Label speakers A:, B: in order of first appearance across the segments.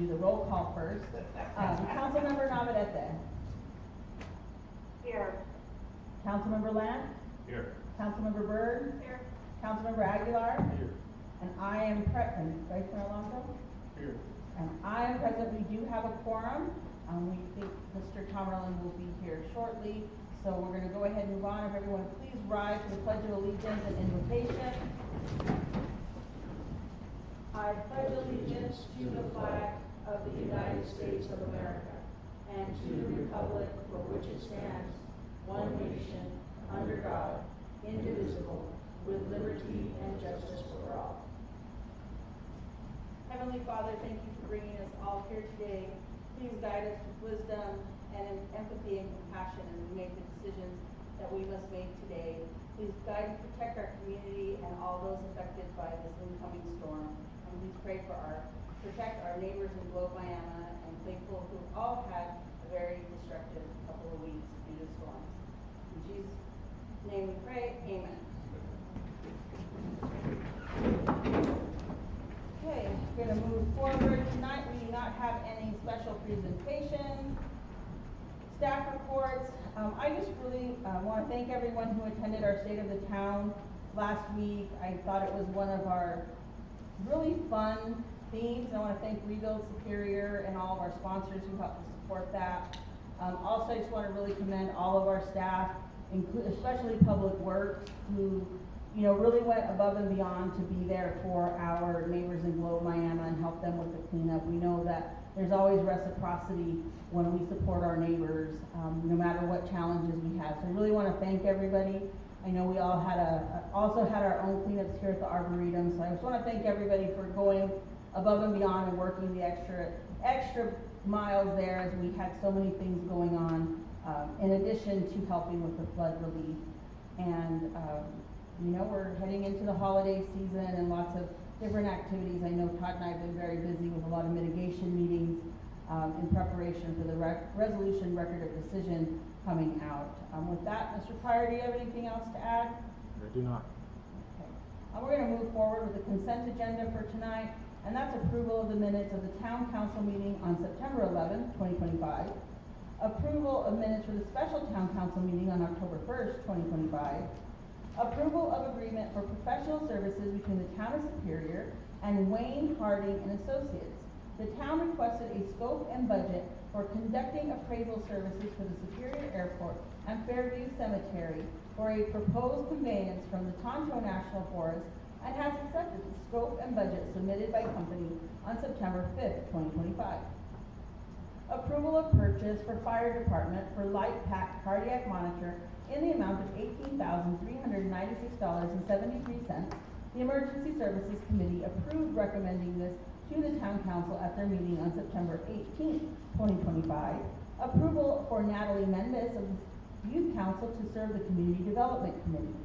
A: do the roll call first. Councilmember Navarrete.
B: Here.
A: Councilmember Lant.
C: Here.
A: Councilmember Byrd.
B: Here.
A: Councilmember Aguilar.
C: Here.
A: And I am present. Vice Mayor Alonso.
C: Here.
A: And I am present. We do have a quorum. We think Mr. Tomerlin will be here shortly. So we're going to go ahead and move on. If everyone please rise to the Pledge of Allegiance and invocation. I pledge allegiance to the flag of the United States of America and to the republic for which it stands, one nation, under God, indivisible, with liberty and justice for all. Heavenly Father, thank you for bringing us all here today. Please guide us with wisdom and empathy and compassion as we make the decisions that we must make today. Please guide and protect our community and all those affected by this incoming storm. And please protect our neighbors in Globe, Miami, and thankful who all had a very disruptive couple of weeks due to storms. In Jesus' name we pray, amen. Okay, we're going to move forward. Tonight we do not have any special presentations, staff reports. I just really want to thank everyone who attended our State of the Town last week. I thought it was one of our really fun themes. I want to thank Rebuild Superior and all of our sponsors who helped to support that. Also, I just want to really commend all of our staff, especially Public Works, who really went above and beyond to be there for our neighbors in Globe, Miami, and help them with the cleanup. We know that there's always reciprocity when we support our neighbors, no matter what challenges we have. So I really want to thank everybody. I know we all also had our own cleanups here at the Arboretum, so I just want to thank everybody for going above and beyond and working the extra miles there, as we had so many things going on, in addition to helping with the flood relief. And we're heading into the holiday season and lots of different activities. I know Todd and I have been very busy with a lot of mitigation meetings in preparation for the resolution record of decision coming out. With that, Mr. Pryor, do you have anything else to add?
C: I do not.
A: Okay. We're going to move forward with the consent agenda for tonight, and that's approval of the minutes of the Town Council meeting on September 11th, 2025. Approval of minutes for the special Town Council meeting on October 1st, 2025. Approval of agreement for professional services between the Town of Superior and Wayne Harding and Associates. The town requested a scope and budget for conducting appraisal services for the Superior Airport and Fairview Cemetery for a proposed conveyance from the Tonto National Forest, and has accepted the scope and budget submitted by company on September 5th, 2025. Approval of purchase for fire department for light pack cardiac monitor in the amount of $18,396.73. The Emergency Services Committee approved recommending this to the Town Council at their meeting on September 18th, 2025. Approval for Natalie Mendez of the Youth Council to serve the Community Development Committee.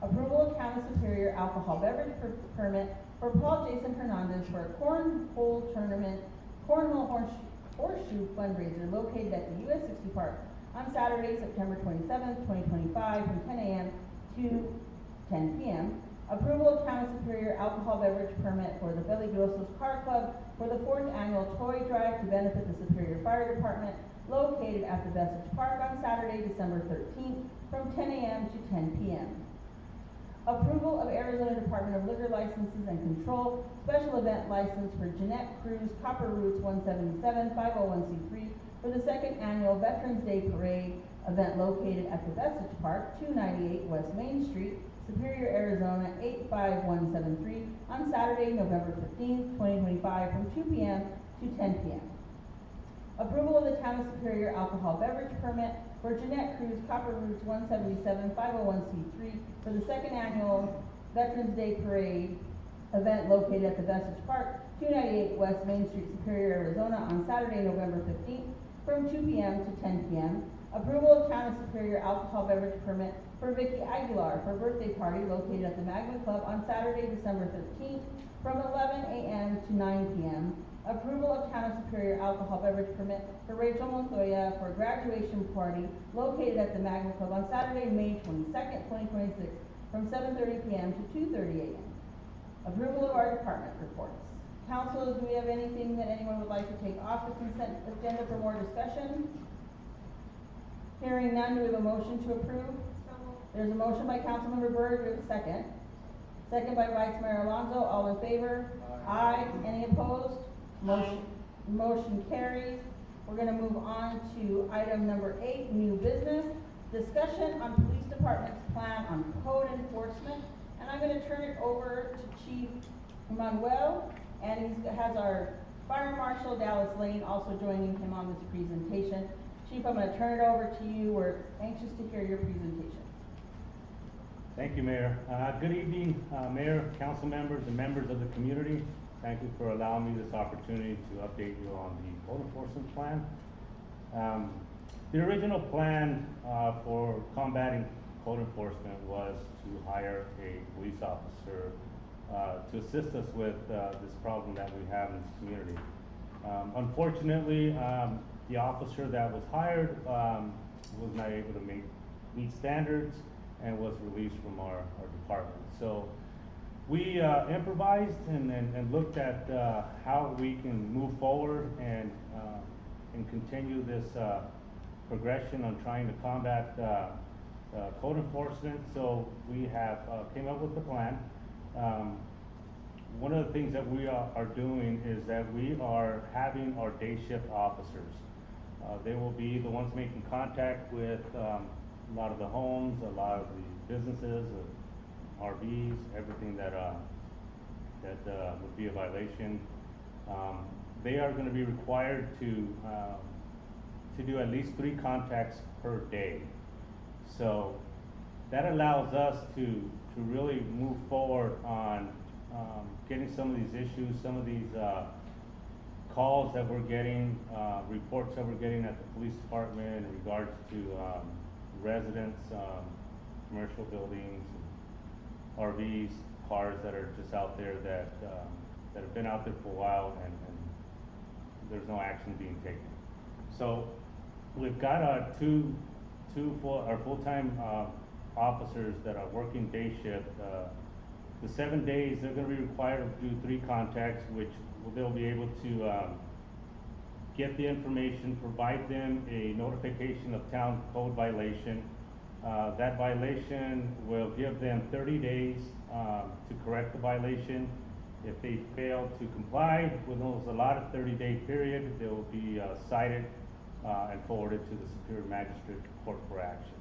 A: Approval of Town of Superior alcohol beverage permit for Paul Jason Hernandez for a cornhole horseshoe fundraiser located at the US 60 Park on Saturday, September 27th, 2025 from 10 a.m. to 10 p.m. Approval of Town of Superior alcohol beverage permit for the Peligrosos Car Club for the 4th annual toy drive to benefit the Superior Fire Department located at the Vestige Park on Saturday, December 13th from 10 a.m. to 10 p.m. Approval of Arizona Department of Liquor Licenses and Control special event license for Jeanette Cruz Copper Roots 177 501c3 for the 2nd annual Veterans Day Parade event located at the Vestige Park, 298 West Main Street, Superior, Arizona 85173 on Saturday, November 15th, 2025 from 2 p.m. to 10 p.m. Approval of the Town of Superior alcohol beverage permit for Jeanette Cruz Copper Roots 177 501c3 for the 2nd annual Veterans Day Parade event located at the Vestige Park, 298 West Main Street, Superior, Arizona on Saturday, November 15th from 2 p.m. to 10 p.m. Approval of Town of Superior alcohol beverage permit for Vicky Aguilar for a birthday party located at the Magma Club on Saturday, December 13th from 11 a.m. to 9 p.m. Approval of Town of Superior alcohol beverage permit for Rachel Montoya for a graduation party located at the Magma Club on Saturday, May 22nd, 2026 from 7:30 p.m. to 2:30 a.m. Approval of our department reports. Council, do we have anything that anyone would like to take off the consent agenda for more discussion? Hearing none, do we have a motion to approve? There's a motion by Councilmember Byrd, do we have a second? Second by Vice Mayor Alonso, all in favor? Aye. Any opposed? Motion carries. We're gonna move on to item number 8, new business. Discussion on police department's plan on code enforcement. And I'm gonna turn it over to Chief Manuel, and he has our Fire Marshal Dallas Lane also joining him on this presentation. Chief, I'm gonna turn it over to you. We're anxious to hear your presentation.
B: Thank you, Mayor. Good evening, Mayor, council members, and members of the community. Thank you for allowing me this opportunity to update you on the code enforcement plan. The original plan for combating code enforcement was to hire a police officer to assist us with this problem that we have in this community. Unfortunately, the officer that was hired was not able to meet standards and was released from our department. So we improvised and looked at how we can move forward and continue this progression on trying to combat code enforcement. So we have came up with the plan. One of the things that we are doing is that we are having our day shift officers. They will be the ones making contact with a lot of the homes, a lot of the businesses, RVs, everything that would be a violation. They are going to be required to do at least 3 contacts per day. So that allows us to really move forward on getting some of these issues, some of these calls that we're getting, reports that we're getting at the police department in regards to residents, commercial buildings, RVs, cars that are just out there that have been out there for a while and there's no action being taken. So we've got our full-time officers that are working day shift. The 7 days they're going to be required to do 3 contacts, which they'll be able to get the information, provide them a notification of town code violation. That violation will give them 30 days to correct the violation. If they fail to comply with those allotted 30-day period, they will be cited and forwarded to the Superior Magistrate Court for action.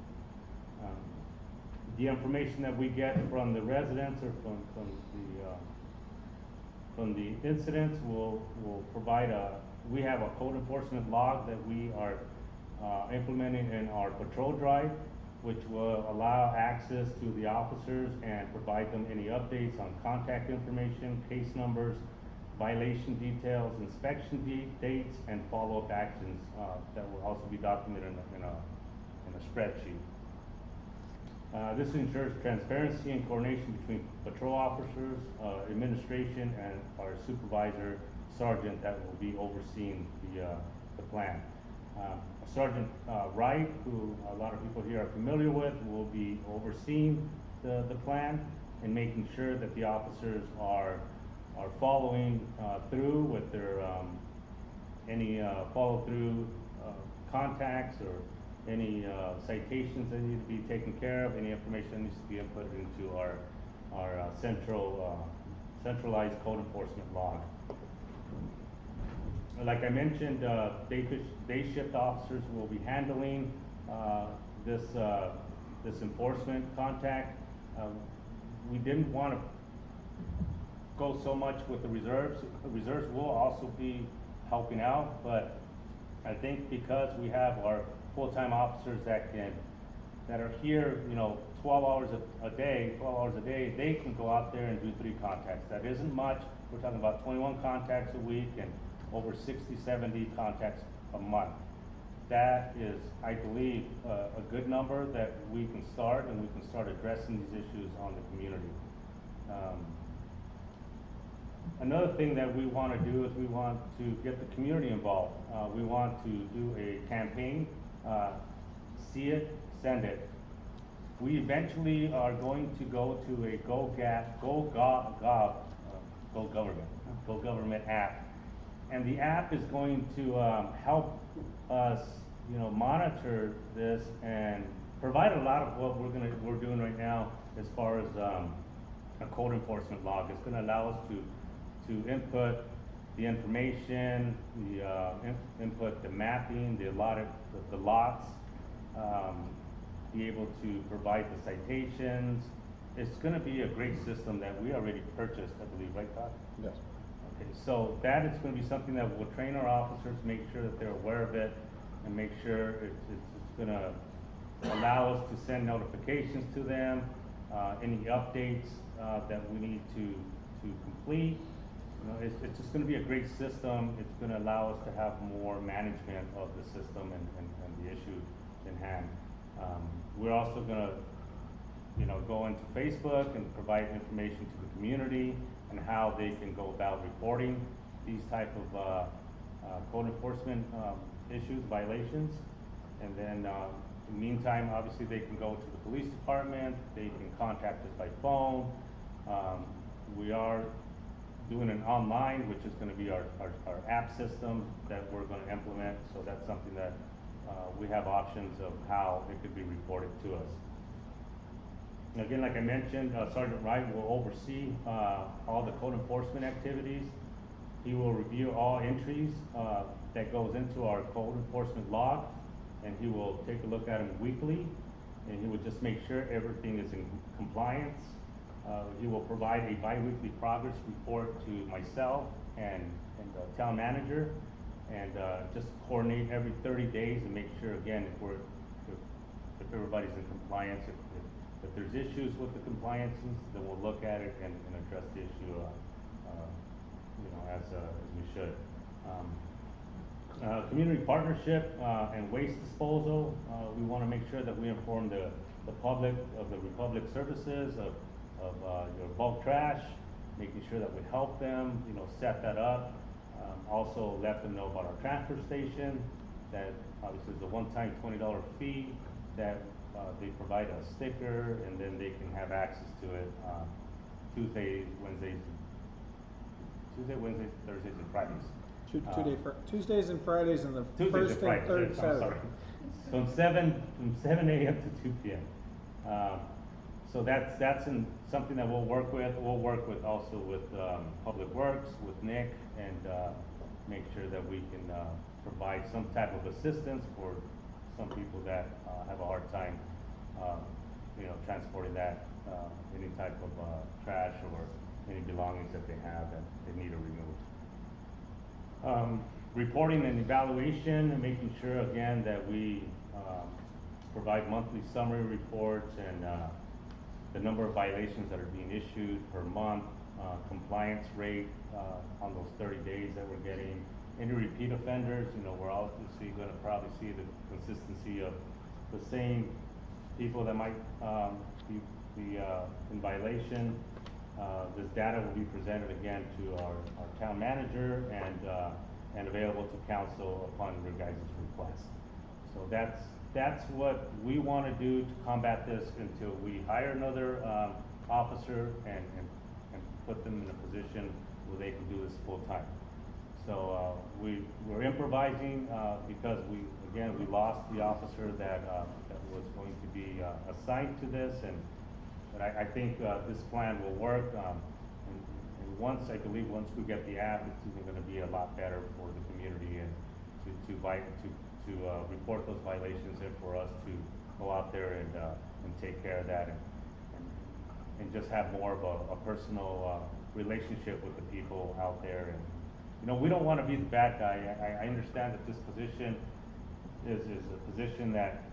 B: The information that we get from the residents or from the incidents will provide we have a code enforcement log that we are implementing in our patrol drive, which will allow access to the officers and provide them any updates on contact information, case numbers, violation details, inspection dates, and follow-up actions that will also be documented in a spreadsheet. This ensures transparency and coordination between patrol officers, administration, and our supervisor sergeant that will be overseeing the plan. Sergeant Wright, who a lot of people here are familiar with, will be overseeing the plan and making sure that the officers are following through with their any follow-through contacts or any citations that need to be taken care of, any information that needs to be input into our centralized code enforcement log. Like I mentioned, day shift officers will be handling this enforcement contact. We didn't want to go so much with the reserves. The reserves will also be helping out, but I think because we have our full-time officers that are here, 12 hours a day, they can go out there and do 3 contacts. That isn't much. We're talking about 21 contacts a week and over 60, 70 contacts a month. That is, I believe, a good number that we can start, and we can start addressing these issues on the community. Another thing that we want to do is we want to get the community involved. We want to do a campaign, see it, send it. We eventually are going to go to a Go Government GoGovernment app. And the app is going to help us, monitor this and provide a lot of what we're doing right now as far as a code enforcement log. It's gonna allow us to input the information, input the mapping, the lots, be able to provide the citations. It's gonna be a great system that we already purchased, I believe, right, Todd?
C: Yes.
B: Okay, so that is gonna be something that we'll train our officers, make sure that they're aware of it, and make sure it's gonna allow us to send notifications to them, any updates, that we need to complete. It's just gonna be a great system. It's gonna allow us to have more management of the system and the issue in hand. We're also gonna, go into Facebook and provide information to the community and how they can go about reporting these type of code enforcement issues, violations. And then in the meantime, obviously they can go to the police department, they can contact us by phone. We are doing an online, which is gonna be our app system that we're gonna implement. So that's something that we have options of how it could be reported to us. And again, like I mentioned, Sergeant Wright will oversee all the code enforcement activities. He will review all entries that goes into our code enforcement log, and he will take a look at them weekly, and he will just make sure everything is in compliance. He will provide a bi-weekly progress report to myself and the town manager, and just coordinate every 30 days and make sure, again, if everybody's in compliance. If there's issues with the compliances, then we'll look at it and address the issue, as we should. Community partnership and waste disposal. We want to make sure that we inform the public of the Republic services of your bulk trash, making sure that we help them, set that up. Also let them know about our transfer station, that obviously is a one-time $20 fee, that they provide a sticker, and then they can have access to it Tuesdays, Wednesdays, Thursdays, and Fridays.
C: Tuesdays and Fridays, and the
B: Tuesdays
C: first
B: and Fridays,
C: and third
B: I'm
C: Saturday.
B: sorry. From 7 a.m. to 2 p.m. So that's something that we'll work with. We'll work with also with Public Works, with Nick, and make sure that we can provide some type of assistance for some people that have a hard time, transporting that, any type of trash or any belongings that they have that they need to remove. Reporting and evaluation, and making sure again that we provide monthly summary reports and the number of violations that are being issued per month, compliance rate on those 30 days that we're getting. Any repeat offenders, we're obviously going to probably see the consistency of the same people that might be in violation. This data will be presented again to our town manager and available to council upon your guys' request. So that's what we want to do to combat this until we hire another officer and put them in a position where they can do this full time. So we're improvising because we lost the officer that was going to be assigned to this, but I think this plan will work. And once we get the app, it's even going to be a lot better for the community and to report those violations, and for us to go out there and take care of that and just have more of a personal relationship with the people out there. And we don't want to be the bad guy. I understand that this position is a position that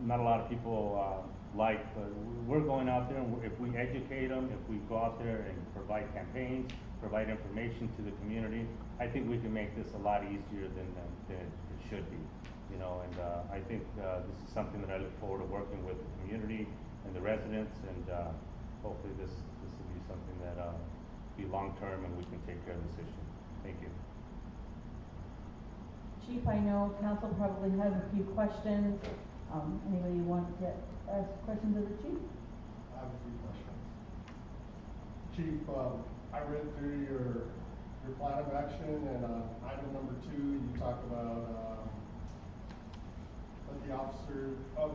B: not a lot of people like, but we're going out there, and if we educate them, if we go out there and provide campaigns, provide information to the community, I think we can make this a lot easier than it should be. And I think this is something that I look forward to working with the community and the residents, and hopefully this will be something that be long-term and we can take care of this issue. Thank you.
A: Chief, I know council probably has a few questions. Anybody want to ask questions of the chief?
D: I have a few questions. Chief,
C: I read through your plan of action, and, item number 2, you talk about, let the officer, give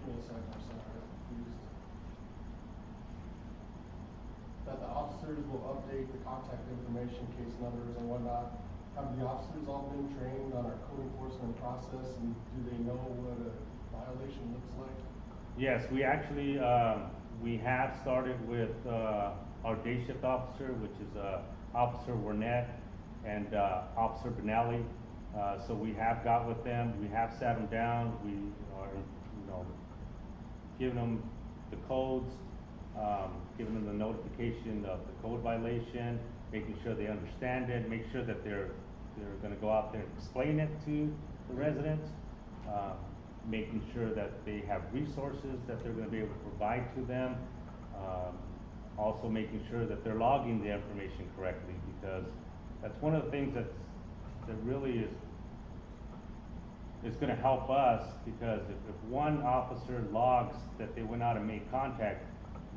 C: me a second, I'm sorry, I'm confused. That the officers will update the contact information, case numbers and whatnot. Have the officers all been trained on our code enforcement process, and do they know what a violation looks like?
B: Yes, we actually, we have started with, our day shift officer, which is, Officer Wernet and, Officer Benelli. So we have got with them, we have sat them down, we are, giving them the codes, giving them the notification of the code violation, making sure they understand it, make sure that they're gonna go out there and explain it to the residents, making sure that they have resources that they're gonna be able to provide to them, also making sure that they're logging the information correctly, because that's one of the things that really is gonna help us, because if one officer logs that they went out and made contact,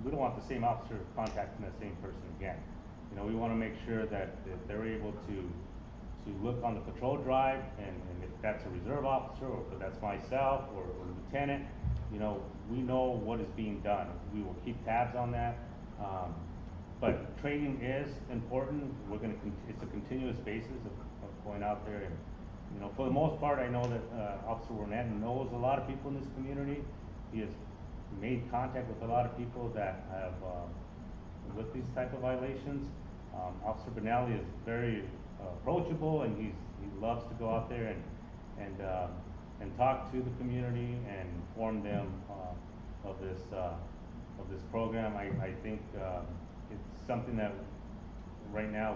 B: we don't want the same officer contacting that same person again. We wanna make sure that they're able to look on the patrol drive, and if that's a reserve officer, or if that's myself, or lieutenant, we know what is being done. We will keep tabs on that. But training is important. It's a continuous basis of going out there, and, for the most part, I know that, Officer Wernet knows a lot of people in this community. He has made contact with a lot of people that have, with these type of violations. Officer Benelli is very approachable, and he loves to go out there and talk to the community and inform them of this program. I think it's something that right now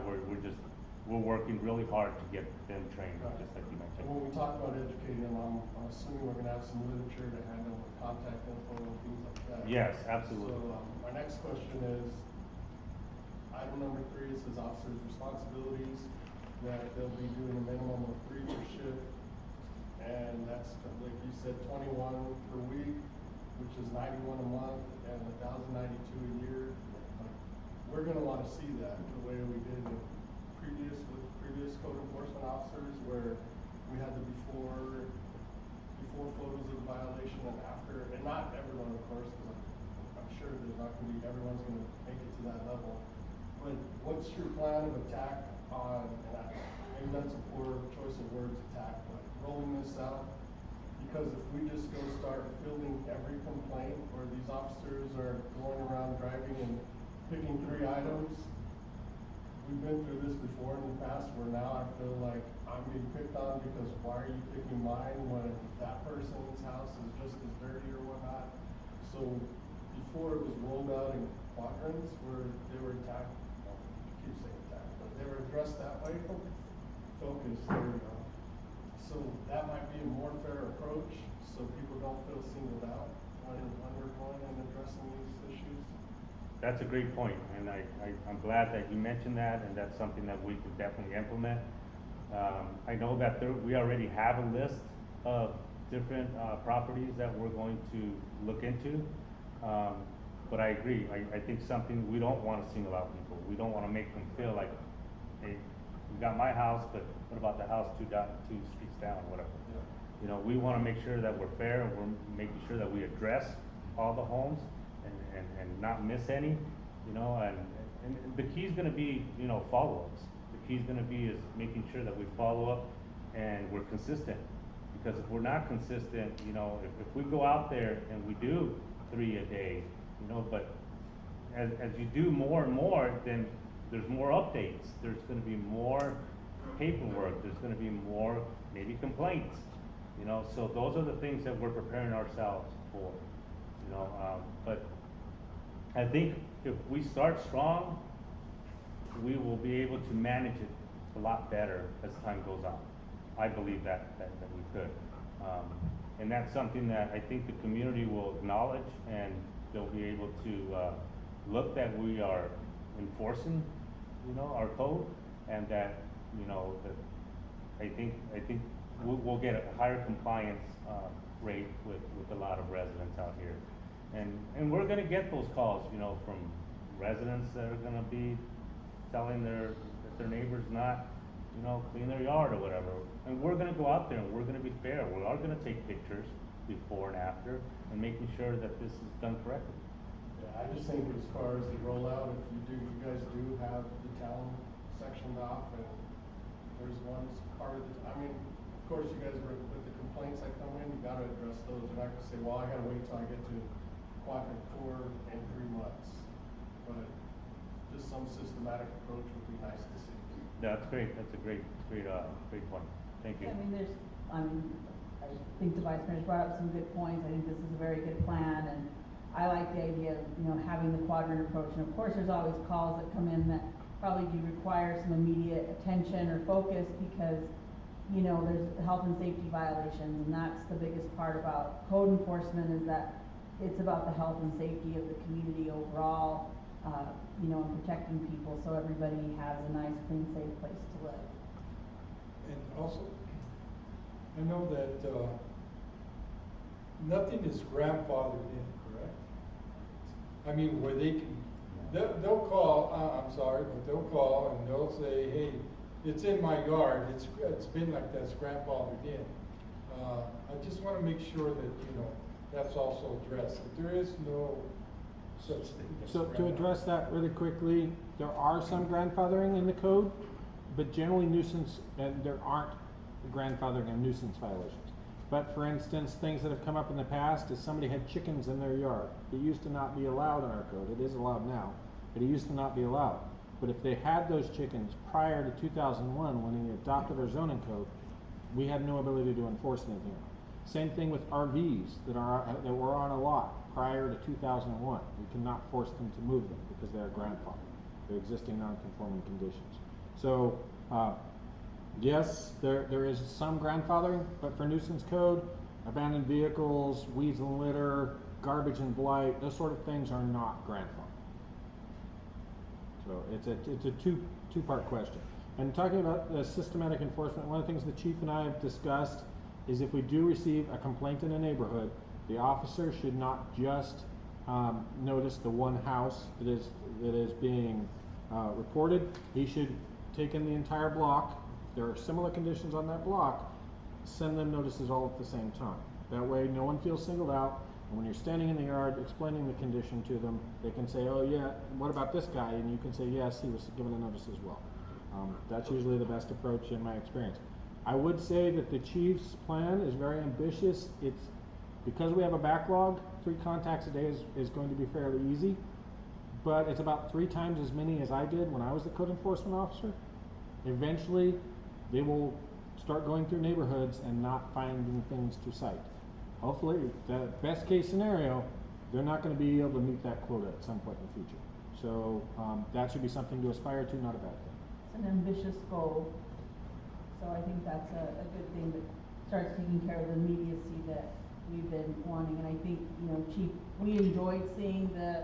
B: we're working really hard to get them trained, just like you mentioned.
C: When we talk about educating them, I'm assuming we're gonna have some literature to handle contact info and things like that.
B: Yes, absolutely.
C: So, my next question is, item number 3, it says officers' responsibilities, that they'll be doing a minimum of 3 per shift, and that's, like you said, 21 per week, which is 91 a month, and 1,092 a year. We're gonna wanna see that, the way we did with previous code enforcement officers, where we had the before photos of the violation and after, and not everyone, of course, because I'm sure there's not gonna be, everyone's gonna make it to that level. But what's your plan of attack on, and maybe that's a poor choice of words, attack, but rolling this out? Because if we just go start fielding every complaint, where these officers are going around driving and picking 3 items, we've been through this before in the past, where now I feel like I'm being picked on because why are you picking mine when that person's house is just as dirty or whatnot? So before, it was rolled out in quadrants where they were attacked, I keep saying attacked, but they were addressed that way. Focus, there we go. So that might be a more fair approach, so people don't feel singled out when we're going and addressing these issues.
B: That's a great point, and I'm glad that you mentioned that, and that's something that we can definitely implement. I know that we already have a list of different properties that we're going to look into, but I agree. I think something, we don't want to single out people. We don't want to make them feel like, hey, you got my house, but what about the house two streets down, whatever.
C: Yeah.
B: We want to make sure that we're fair, and we're making sure that we address all the homes and not miss any, and the key is gonna be, follow-ups. The key is gonna be is making sure that we follow up and we're consistent. Because if we're not consistent, if we go out there and we do 3 a day, but as you do more and more, then there's more updates. There's gonna be more paperwork. There's gonna be more, maybe complaints, so those are the things that we're preparing ourselves for, but I think if we start strong, we will be able to manage it a lot better as time goes on. I believe that we could. And that's something that I think the community will acknowledge, and they'll be able to look that we are enforcing, our code, and that, that I think we'll get a higher compliance rate with a lot of residents out here. And we're gonna get those calls, from residents that are gonna be telling that their neighbors not, clean their yard or whatever. And we're gonna go out there and we're gonna be fair, we are gonna take pictures before and after, and making sure that this is done correctly.
C: Yeah, I just think as far as the rollout, if you guys do have the town sectioned off and there's one part of the, of course you guys with the complaints that come in, you gotta address those. You're not gonna say, well, I gotta wait till I get to quadrant 4 in 3 months. But just some systematic approach would be nice to see.
B: That's great, that's a great point, thank you.
A: I think the vice mayor's brought up some good points. I think this is a very good plan, and I like the idea of, having the quadrant approach. And of course, there's always calls that come in that probably do require some immediate attention or focus because, there's health and safety violations, and that's the biggest part about code enforcement is that it's about the health and safety of the community overall, and protecting people so everybody has a nice, clean, safe place to live.
D: And also, I know that, nothing is grandfathered in, correct? Where they can, they'll call, I'm sorry, but they'll call and they'll say, hey, it's in my yard, it's been like that's grandfathered in. I just wanna make sure that, that's also addressed, that there is no such thing as
E: So to
D: grandfathered.
E: address that really quickly, there are some grandfathering in the code, but generally nuisance, and there aren't grandfathering and nuisance violations. But for instance, things that have come up in the past is somebody had chickens in their yard. It used to not be allowed in our code. It is allowed now, but it used to not be allowed. But if they had those chickens prior to 2001, when we adopted our zoning code, we had no ability to enforce anything on it. Same thing with RVs that were on a lot prior to 2001. We cannot force them to move them because they are grandfathered. They're existing non-conforming conditions. So, yes, there is some grandfathering, but for nuisance code, abandoned vehicles, weeds and litter, garbage and blight, those sort of things are not grandfathered. So it's a two-part question. And talking about the systematic enforcement, one of the things the chief and I have discussed is if we do receive a complaint in a neighborhood, the officer should not just notice the one house that is being reported. He should take in the entire block. If there are similar conditions on that block, send them notices all at the same time. That way no one feels singled out, and when you're standing in the yard explaining the condition to them, they can say, oh yeah, what about this guy? And you can say, yes, he was given a notice as well. That's usually the best approach in my experience. I would say that the chief's plan is very ambitious. It's because we have a backlog, 3 contacts a day is going to be fairly easy, but it's about 3 times as many as I did when I was the code enforcement officer. Eventually, they will start going through neighborhoods and not finding things to cite. Hopefully, the best case scenario, they're not going to be able to meet that quota at some point in the future. So that should be something to aspire to, not a bad thing.
A: It's an ambitious goal, so I think that's a good thing that starts taking care of the immediacy that we've been wanting. And I think, Chief, we enjoyed seeing the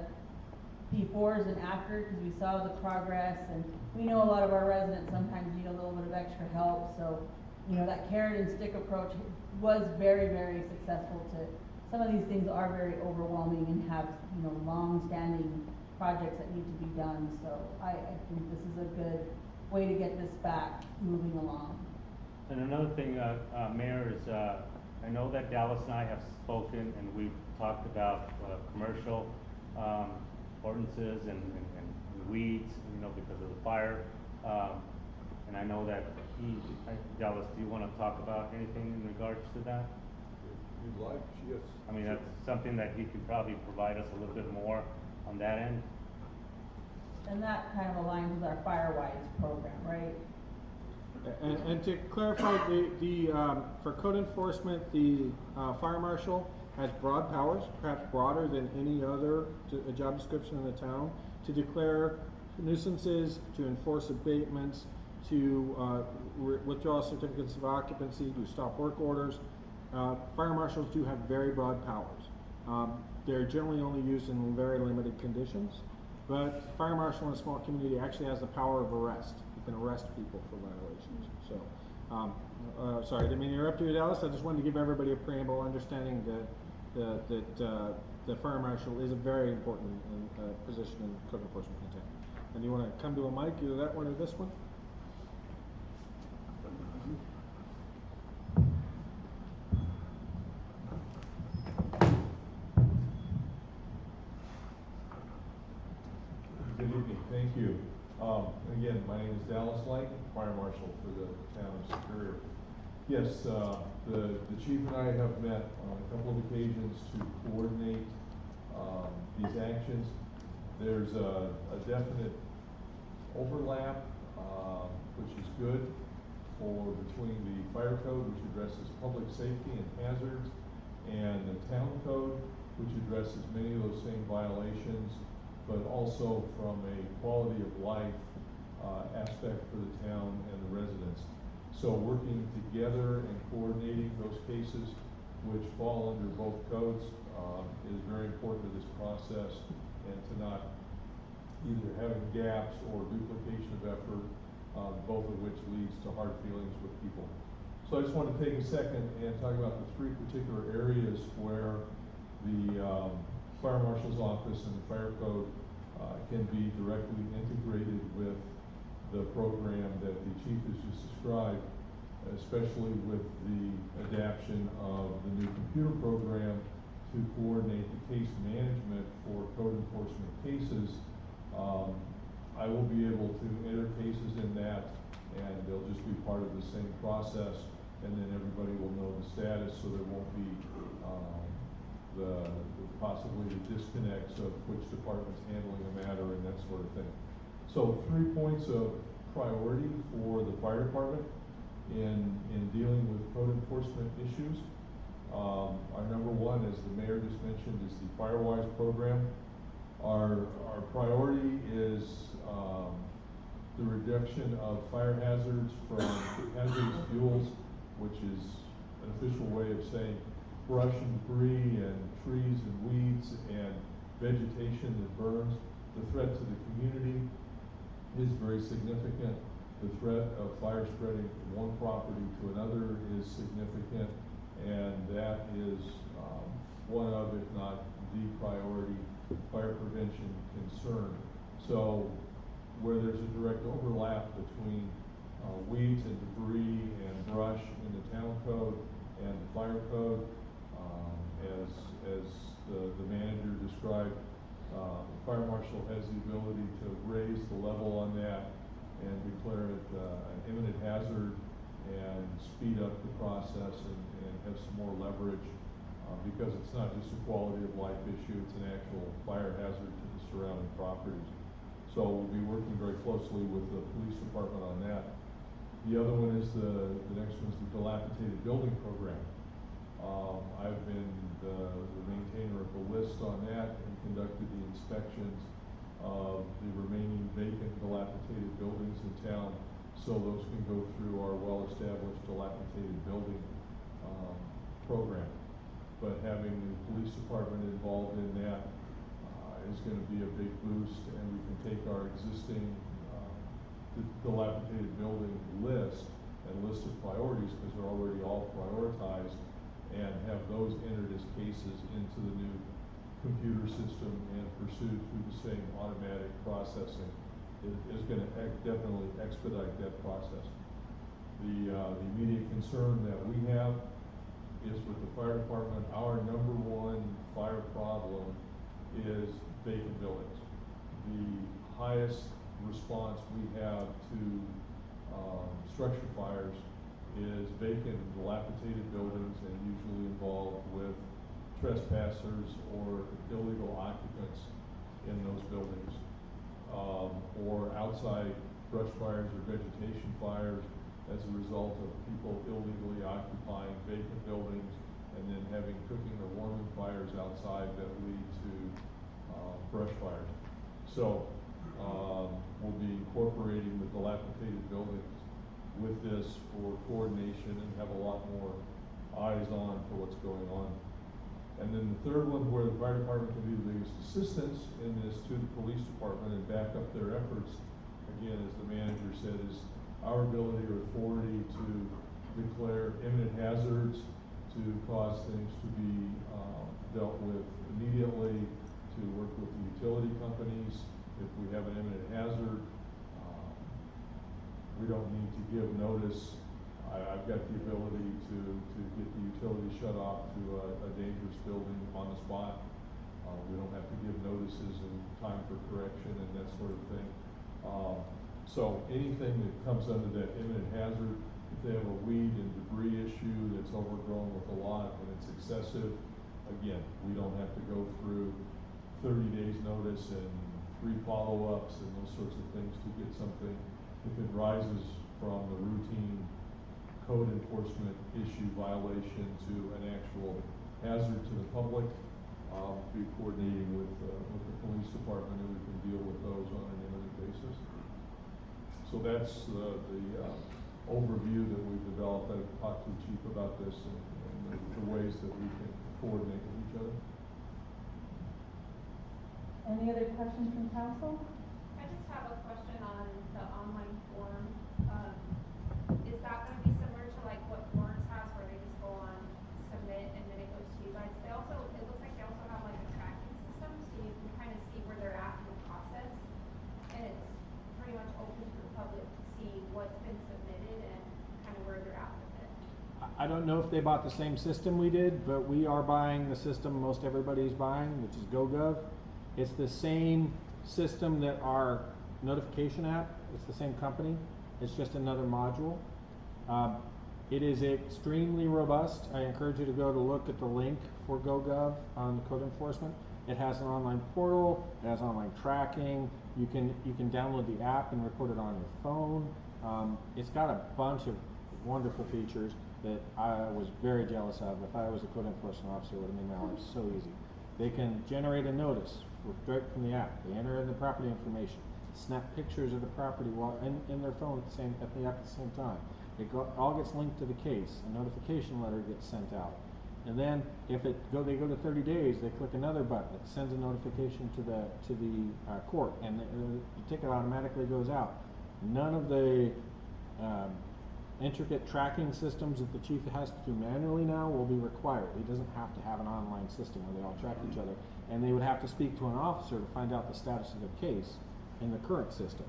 A: befores and after because we saw the progress, and we know a lot of our residents sometimes need a little bit of extra help. So, that carrot and stick approach was very, very successful. Some of these things are very overwhelming and have, long-standing projects that need to be done. So I think this is a good way to get this back moving along.
B: And another thing, Mayor, is I know that Dallas and I have spoken and we've talked about commercial ordinances and weeds, because of the fire. And I know that Dallas, do you want to talk about anything in regards to that?
D: If you'd like, yes.
B: That's something that he could probably provide us a little bit more on that end.
A: And that kind of aligns with our Firewise program, right?
E: And to clarify, for code enforcement, the fire marshal has broad powers, perhaps broader than any other job description in the town, to declare nuisances, to enforce abatements, to withdraw certificates of occupancy, to stop work orders. Fire marshals do have very broad powers. They're generally only used in very limited conditions, but fire marshal in a small community actually has the power of arrest. You can arrest people for violations. So, sorry, I didn't mean to interrupt you, Dallas. I just wanted to give everybody a preamble, understanding that the fire marshal is a very important position in code enforcement in town. And you wanna come to a mic, either that one or this one?
F: Good evening, thank you. Again, my name is Dallas Lang, Fire Marshal for the town of Superior. Yes, the chief and I have met on a couple of occasions to coordinate these actions. There's a definite overlap, which is good between the fire code, which addresses public safety and hazards, and the town code, which addresses many of those same violations, but also from a quality of life aspect for the town and the residents. So working together and coordinating those cases which fall under both codes is very important to this process, and to not either having gaps or duplication of effort, both of which leads to hard feelings with people. So I just want to take a second and talk about the three particular areas where the fire marshal's office and the fire code can be directly integrated with the program that the chief has just described, especially with the adaption of the new computer program to coordinate the case management for code enforcement cases. I will be able to enter cases in that, and they'll just be part of the same process, and then everybody will know the status, so there won't be possibly the disconnects of which department's handling a matter and that sort of thing. So 3 points of priority for the fire department in dealing with code enforcement issues. Our number one, as the mayor just mentioned, is the FireWise program. Our priority is the reduction of fire hazards from hazardous fuels, which is an official way of saying brush and debris and trees and weeds and vegetation that burns. The threat to the community is very significant. The threat of fire spreading from one property to another is significant, and that is one of, if not the priority fire prevention concern. So where there's a direct overlap between weeds and debris and brush in the town code and the fire code, as the manager described, the fire marshal has the ability to raise the level on that and declare it an imminent hazard and speed up the process and have some more leverage, because it's not just a quality of life issue, it's an actual fire hazard to the surrounding properties. So we'll be working very closely with the police department on that. The other one is the next one is the dilapidated building program. I've been the maintainer of the list on that and conducted the inspections of the remaining vacant dilapidated buildings in town, so those can go through our well-established dilapidated building program. But having the police department involved in that is going to be a big boost, and we can take our existing dilapidated building list and list of priorities, because they're already all prioritized, and have those entered as cases into the new computer system and pursued through the same automatic processing. It is going to definitely expedite that process. The immediate concern that we have is with the fire department. Our number one fire problem is vacant buildings. The highest response we have to structure fires is vacant and dilapidated buildings, and usually involved with trespassers or illegal occupants in those buildings, or outside brush fires or vegetation fires as a result of people illegally occupying vacant buildings and then having cooking or warming fires outside that lead to brush fires. So we'll be incorporating the dilapidated buildings with this for coordination and have a lot more eyes on for what's going on. And then the third one, where the fire department can be the biggest assistance in this to the police department and back up their efforts, again, as the manager said, is our ability or authority to declare imminent hazards, to cause things to be, dealt with immediately, to work with the utility companies. If we have an imminent hazard, we don't need to give notice. I've got the ability to get the utility shut off to a dangerous building on the spot. We don't have to give notices and time for correction and that sort of thing. So anything that comes under that imminent hazard, if they have a weed and debris issue that's overgrown with a lot and it's excessive, again, we don't have to go through 30 days notice and 3 follow-ups and those sorts of things to get something. If it rises from the routine code enforcement issue violation to an actual hazard to the public, I'll be coordinating with the police department, and we can deal with those on an imminent basis. So that's the overview that we've developed. I've talked to the chief about this and the ways that we can coordinate with each other.
A: Any other questions from council?
G: I just have a question on the online form. Is that gonna be similar to like what Florence has, where they just go on, submit, and then it goes to you guys? They also, it looks like they also have like a tracking system, so you can kind of see where they're at in the process. And it's pretty much open to the public to see what's been submitted and kind of where they're at with it.
E: I don't know if they bought the same system we did, but we are buying the system most everybody's buying, which is GoGov. It's the same system that our notification app, it's the same company, it's just another module. It is extremely robust. I encourage you to go to look at the link for GoGov on the code enforcement. It has an online portal, it has online tracking, you can download the app and record it on your phone. It's got a bunch of wonderful features that I was very jealous of. If I was a code enforcement officer, it would have made my life so easy. They can generate a notice right from the app. They enter in the property information, snap pictures of the property while in their phone at the app at the same time. All gets linked to the case. A notification letter gets sent out, and then if they go to 30 days, they click another button that sends a notification to the court, and the ticket automatically goes out. None of the intricate tracking systems that the chief has to do manually now will be required. He doesn't have to have an online system where they all track each other, and they would have to speak to an officer to find out the status of their case in the current system.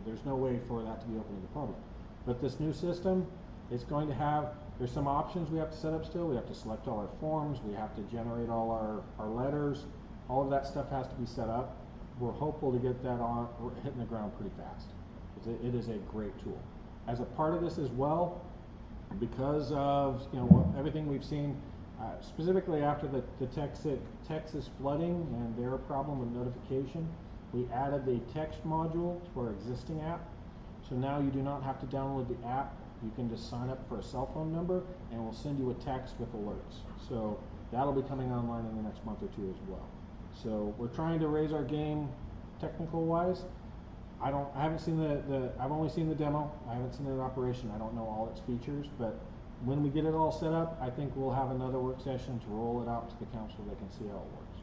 E: There's no way for that to be open to the public. But this new system, it's going to have, there's some options we have to set up still. We have to select all our forms, we have to generate all our letters, all of that stuff has to be set up. We're hopeful to get that hitting the ground pretty fast. It is a great tool. As a part of this as well, because of everything we've seen, specifically after the Texas flooding and their problem with notification, we added the text module to our existing app. So now you do not have to download the app. You can just sign up for a cell phone number and we'll send you a text with alerts. So that'll be coming online in the next month or two as well. So we're trying to raise our game technical wise. I haven't seen I've only seen the demo. I haven't seen it in operation. I don't know all its features, but when we get it all set up, I think we'll have another work session to roll it out to the council so they can see how it works.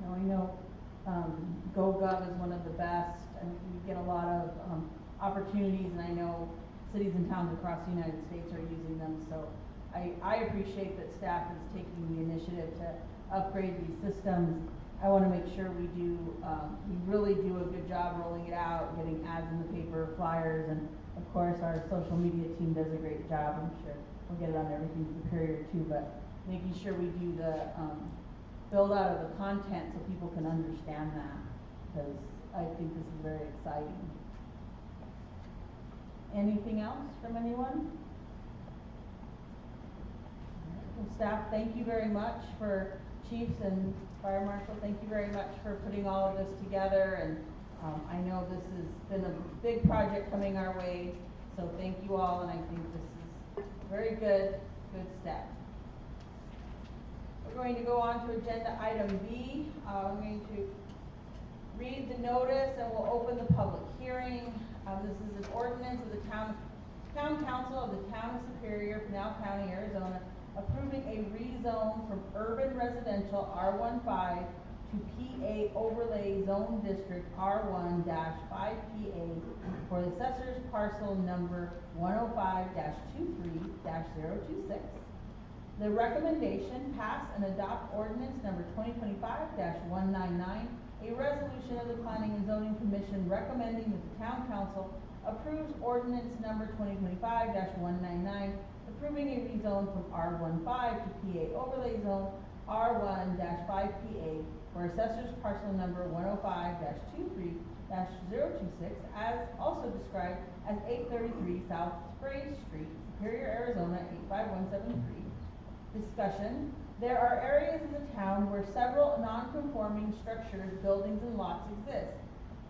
A: Now, I know GoGov is one of the best, and we get a lot of opportunities, and I know cities and towns across the United States are using them, so I appreciate that staff is taking the initiative to upgrade these systems. I want to make sure we really do a good job rolling it out, getting ads in the paper, flyers, and of course our social media team does a great job. I'm sure we'll get it on Everything Superior too, but making sure we do the build out of the content so people can understand that, because I think this is very exciting. Anything else from anyone? Well, staff, thank you very much for chiefs and fire marshal. Thank you very much for putting all of this together, and I know this has been a big project coming our way, so thank you all, and I think this is very good step. We're going to go on to agenda item B. I'm going to read the notice and we'll open the public hearing. This is an ordinance of the Town Council of the Town of Superior, Pinal County, Arizona, approving a rezone from urban residential R15 to PA Overlay Zone District R1-5PA for the assessor's parcel number 105-23-026. The recommendation pass and adopt ordinance number 2025-199, a resolution of the Planning and Zoning Commission recommending that the town council approves ordinance number 2025-199, approving a rezone from R15 to PA overlay zone R1-5PA for assessors parcel number 105-23-026, as also described as 833 South Spray Street, Superior, Arizona 85173. Discussion. There are areas in the town where several non-conforming structures, buildings, and lots exist.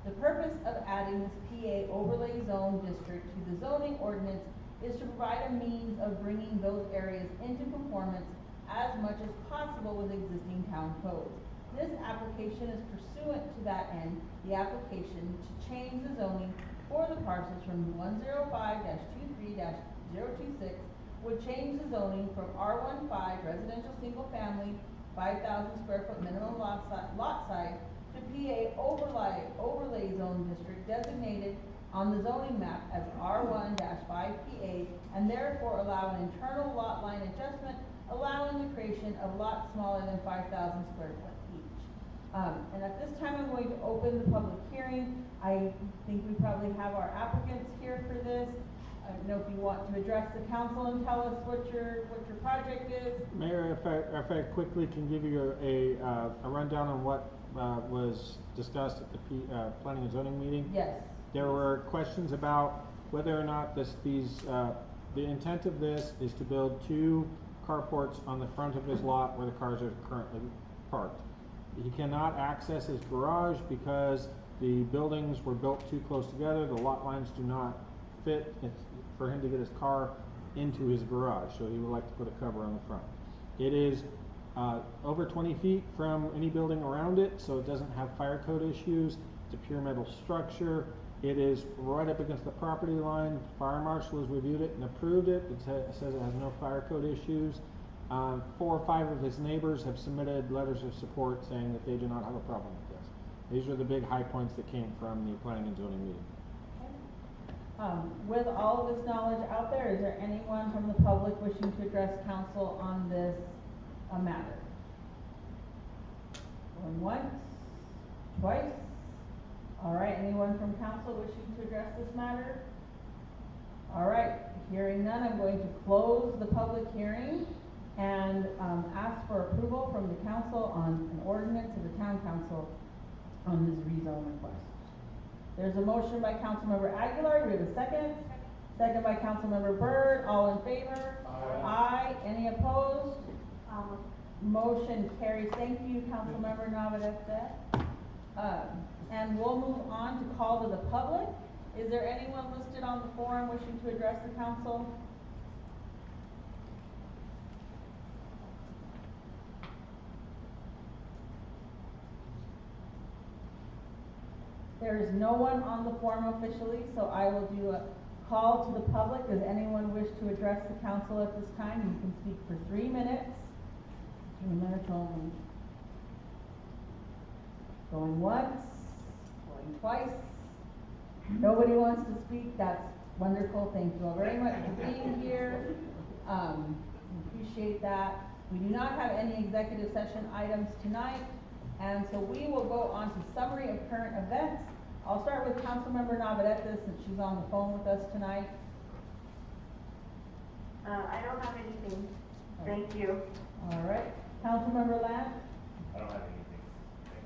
A: The purpose of adding this PA overlay zone district to the zoning ordinance is to provide a means of bringing those areas into conformance as much as possible with existing town codes. This application is pursuant to that end. The application to change the zoning for the parcels from 105-23-026 would change the zoning from R15 residential single family 5,000 square foot minimum lot size to PA overlay zone district designated on the zoning map as R1-5PA, and therefore allow an internal lot line adjustment, allowing the creation of lots smaller than 5,000 square foot each. And at this time, I'm going to open the public hearing. I think we probably have our applicants here for this. I don't know if you want to address the council and tell us what your project is.
E: Mayor, if I quickly can give you a rundown on what was discussed at the Planning and Zoning meeting.
A: Yes.
E: There were questions about whether or not the intent of this is to build 2 carports on the front of his lot where the cars are currently parked. He cannot access his garage because the buildings were built too close together. The lot lines do not fit for him to get his car into his garage, so he would like to put a cover on the front. It is over 20 feet from any building around it, so it doesn't have fire code issues. It's a pure metal structure. It is right up against the property line. Fire marshal has reviewed it and approved it. It says it has no fire code issues. 4 or 5 of his neighbors have submitted letters of support saying that they do not have a problem with this. These are the big high points that came from the Planning and Zoning meeting.
A: With all of this knowledge out there, is there anyone from the public wishing to address council on this matter? Going once, twice. All right, anyone from council wishing to address this matter? All right, hearing none, I'm going to close the public hearing and ask for approval from the council on an ordinance of the town council on this rezone request. There's a motion by Councilmember Aguilar. Do we have a second? Second by Councilmember Byrd. All in favor? Aye. Any opposed? Motion carries. Thank you, Councilmember Navarrete. And we'll move on to call to the public. Is there anyone listed on the forum wishing to address the council? There is no one on the forum officially, so I will do a call to the public. Does anyone wish to address the council at this time? You can speak for 3 minutes. 3 minutes only. Going once, going twice. Nobody wants to speak. That's wonderful. Thank you all very much for being here. Appreciate that. We do not have any executive session items tonight. And so we will go on to summary of current events. I'll start with Councilmember Navarrete since she's on the phone with us tonight.
H: I don't have anything. Thank you.
A: All right. Councilmember Lamb?
B: I don't have anything.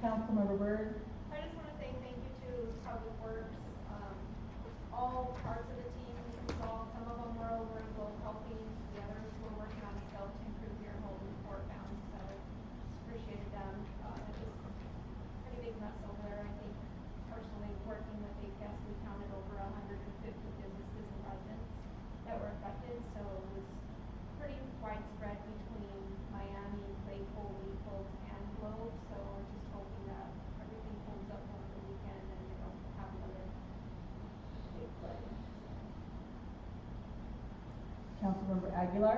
A: Councilmember Byrd?
G: I just wanna say thank you to Public Works, all parts of the team involved. Some of them were over in Globe helping, the others were working on a skeleton crew here holding the fort down, so just appreciated them. It was a pretty big mess over there. I think personally working with APS, we counted over 150 businesses and residents that were affected, so it was pretty widespread between Miami, Claypool, Naples, and Globe, so we're just hoping that everything holds up over the weekend and we don't have another big flood.
A: Councilmember Aguilar?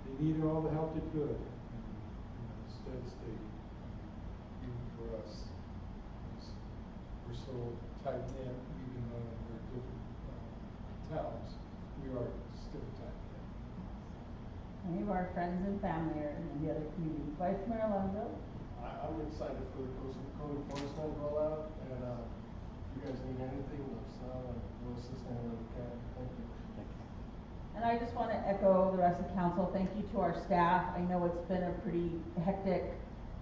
D: They needed all the help they could, and it's devastating, even for us. We're so tight knit, even though we're different towns, we are still taxpaying.
A: Many of our friends and family are in the other communities. Vice Mayor Alonso?
C: I'm excited for the code enforcement rollout, and, if you guys need anything, let us know, and we'll assist anywhere we can. Thank you.
A: And I just want to echo the rest of council, thank you to our staff. I know it's been a pretty hectic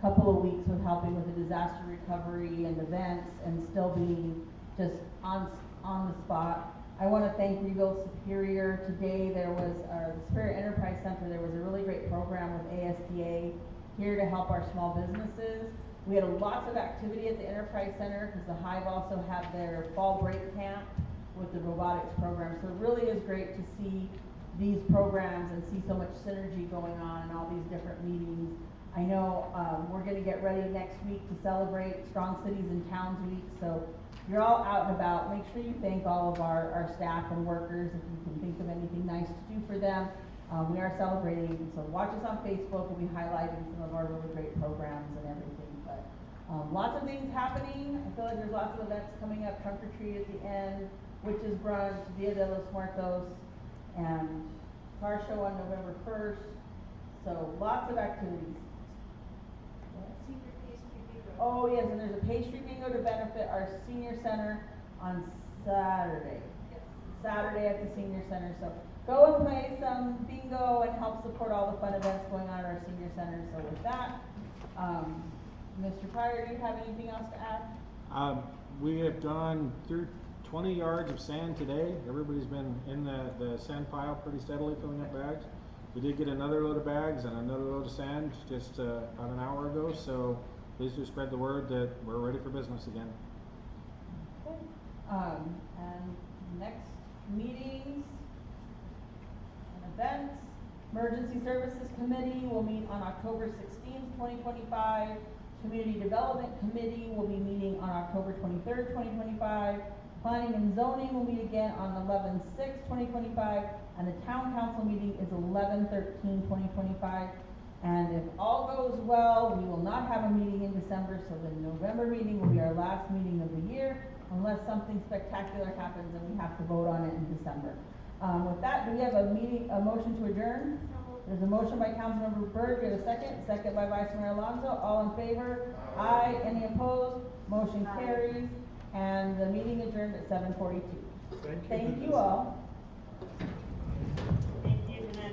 A: couple of weeks with helping with the disaster recovery and events and still being just on the spot. I want to thank Regal Superior. Today there was, the Superior Enterprise Center, there was a really great program with ASDA here to help our small businesses. We had lots of activity at the Enterprise Center because the Hive also had their fall break camp with the robotics program. So it really is great to see these programs and see so much synergy going on in all these different meetings. I know we're going to get ready next week to celebrate Strong Cities and Towns Week. So you're all out and about. Make sure you thank all of our staff and workers if you can think of anything nice to do for them. We are celebrating, so watch us on Facebook. We'll be highlighting some of our really great programs and everything. But lots of things happening. I feel like there's lots of events coming up. Trunk or Treat at the end, Witches Brunch, Dia de los Muertos, and car show on November 1st. So lots of activities.
G: Secret pastry bingo.
A: Oh yes, and there's a pastry bingo to benefit our senior center on Saturday.
G: Yes.
A: Saturday at the senior center. So go and play some bingo and help support all the fun events going on at our senior center. So with that, Mr. Pryor, do you have anything else to add?
E: We have gone through 20 yards of sand today. Everybody's been in the sand pile pretty steadily filling up bags. We did get another load of bags and another load of sand just about an hour ago, so please do spread the word that we're ready for business again.
A: Okay. And next meetings and events. Emergency Services Committee will meet on October 16th, 2025. Community Development Committee will be meeting on October 23rd, 2025. Planning and Zoning will meet again on 11/6, 2025. And the Town Council meeting is 11/13, 2025. And if all goes well, we will not have a meeting in December, so the November meeting will be our last meeting of the year, unless something spectacular happens and we have to vote on it in December. With that, do we have a motion to adjourn? There's a motion by Councilmember Byrd. Do we have a second? Second by Vice Mayor Alonso. All in favor? Aye. Any opposed? Motion carries. And the meeting adjourned at 7:42. Thank you all.